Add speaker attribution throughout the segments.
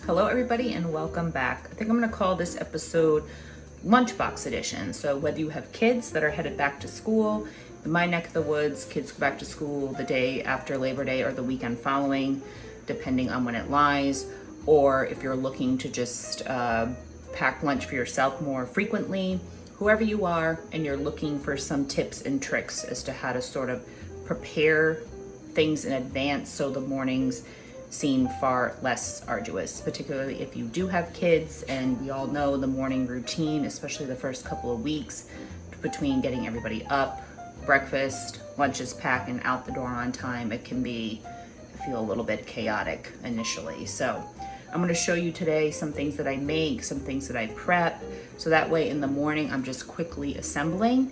Speaker 1: Hello everybody and welcome back. I think I'm going to call this episode Lunchbox Edition. So whether you have kids that are headed back to school, in my neck of the woods, kids go back to school the day after Labor Day or the weekend following, depending on when it lies, or if you're looking to just pack lunch for yourself more frequently, whoever you are, and you're looking for some tips and tricks as to how to sort of prepare things in advance so the mornings seem far less arduous, particularly if you do have kids. And we all know the morning routine, especially the first couple of weeks between getting everybody up, breakfast, lunches packed and out the door on time, it can feel a little bit chaotic initially. So I'm going to show you today some things that I make, some things that I prep, so that way in the morning I'm just quickly assembling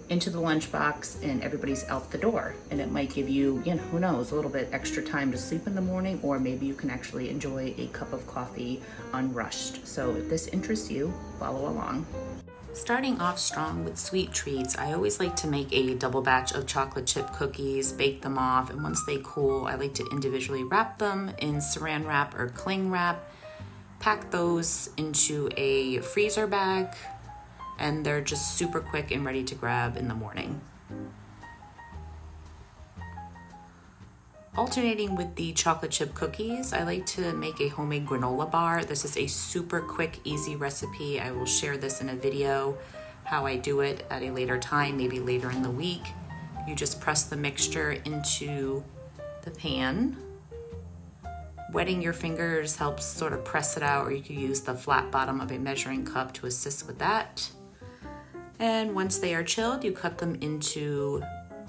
Speaker 1: into the lunchbox and everybody's out the door. And it might give you, who knows, a little bit extra time to sleep in the morning, or maybe you can actually enjoy a cup of coffee unrushed. So if this interests you, follow along. Starting off strong with sweet treats, I always like to make a double batch of chocolate chip cookies, bake them off, and once they cool, I like to individually wrap them in saran wrap or cling wrap, pack those into a freezer bag, and they're just super quick and ready to grab in the morning. Alternating with the chocolate chip cookies, I like to make a homemade granola bar. This is a super quick, easy recipe. I will share this in a video, how I do it at a later time, maybe later in the week. You just press the mixture into the pan. Wetting your fingers helps sort of press it out, or you could use the flat bottom of a measuring cup to assist with that. And once they are chilled, you cut them into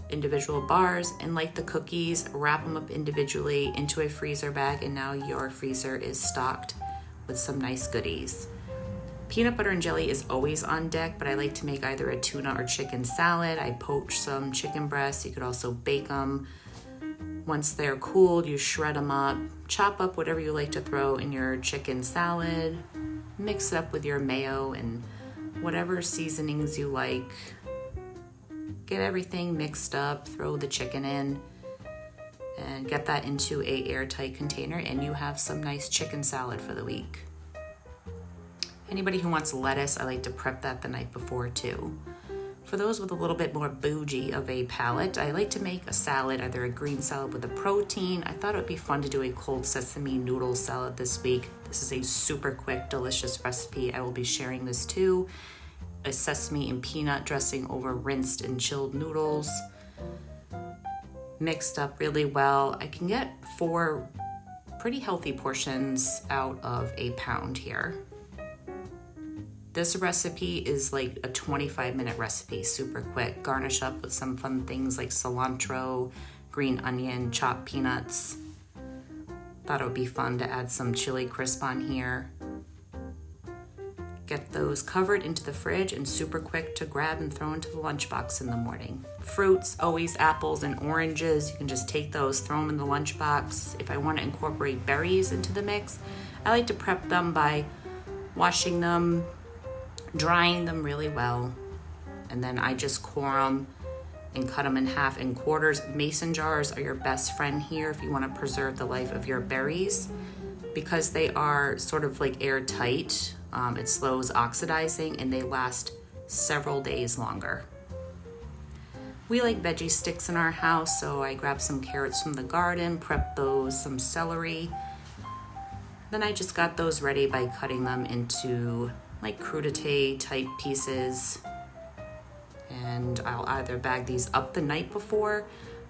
Speaker 1: individual bars, and like the cookies, wrap them up individually into a freezer bag, and now your freezer is stocked with some nice goodies. Peanut butter and jelly is always on deck, but I like to make either a tuna or chicken salad. I poach some chicken breasts. You could also bake them. Once they're cooled, you shred them up, chop up whatever you like to throw in your chicken salad, mix it up with your mayo and whatever seasonings you like. Get everything mixed up, throw the chicken in, and get that into a airtight container, and you have some nice chicken salad for the week. Anybody who wants lettuce, I like to prep that the night before too. For those with a little bit more bougie of a palate, I like to make a salad, either a green salad with a protein. I thought it would be fun to do a cold sesame noodle salad this week. This is a super quick, delicious recipe. I will be sharing this too. A sesame and peanut dressing over rinsed and chilled noodles, mixed up really well. I can get 4 pretty healthy portions out of a pound here. This recipe is like a 25-minute recipe, super quick. Garnish up with some fun things like cilantro, green onion, chopped peanuts. Thought it would be fun to add some chili crisp on here. Get those covered into the fridge and super quick to grab and throw into the lunchbox in the morning. Fruits, always apples and oranges. You can just take those, throw them in the lunchbox. If I want to incorporate berries into the mix, I like to prep them by washing them, drying them really well, and then I just core them and cut them in half in quarters. Mason jars are your best friend here if you want to preserve the life of your berries, because they are sort of like airtight. It slows oxidizing and they last several days longer. We like veggie sticks in our house, so I grab some carrots from the garden, prep those, some celery. Then I just got those ready by cutting them into like crudité type pieces. And I'll either bag these up the night before,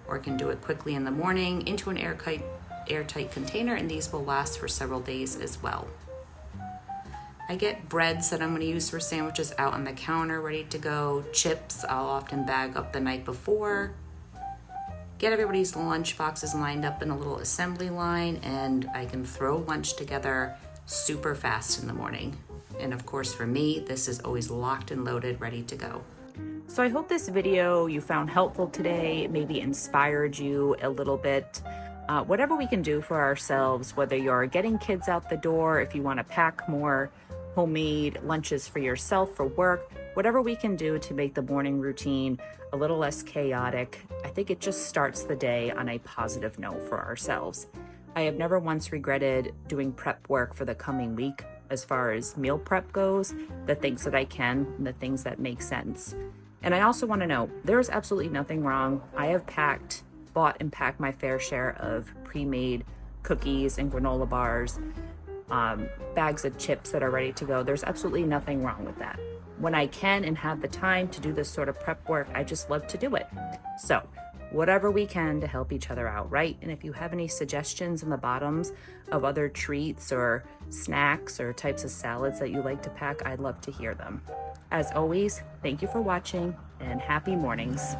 Speaker 1: or I can do it quickly in the morning into an airtight container, and these will last for several days as well. I get breads that I'm going to use for sandwiches out on the counter ready to go. Chips I'll often bag up the night before. Get everybody's lunch boxes lined up in a little assembly line, and I can throw lunch together super fast in the morning. And of course for me, this is always locked and loaded, ready to go. So I hope this video you found helpful today, maybe inspired you a little bit. Whatever we can do for ourselves, whether you're getting kids out the door, if you want to pack more homemade lunches for yourself for work, whatever we can do to make the morning routine a little less chaotic, I think it just starts the day on a positive note for ourselves. I have never once regretted doing prep work for the coming week as far as meal prep goes, the things that I can and the things that make sense. And I also want to know there's absolutely nothing wrong. I have bought and packed my fair share of pre-made cookies and granola bars, bags of chips that are ready to go. There's absolutely nothing wrong with that. When I can and have the time to do this sort of prep work, I just love to do it. So, whatever we can to help each other out, right? And if you have any suggestions in the bottoms of other treats or snacks or types of salads that you like to pack, I'd love to hear them. As always, thank you for watching and happy mornings.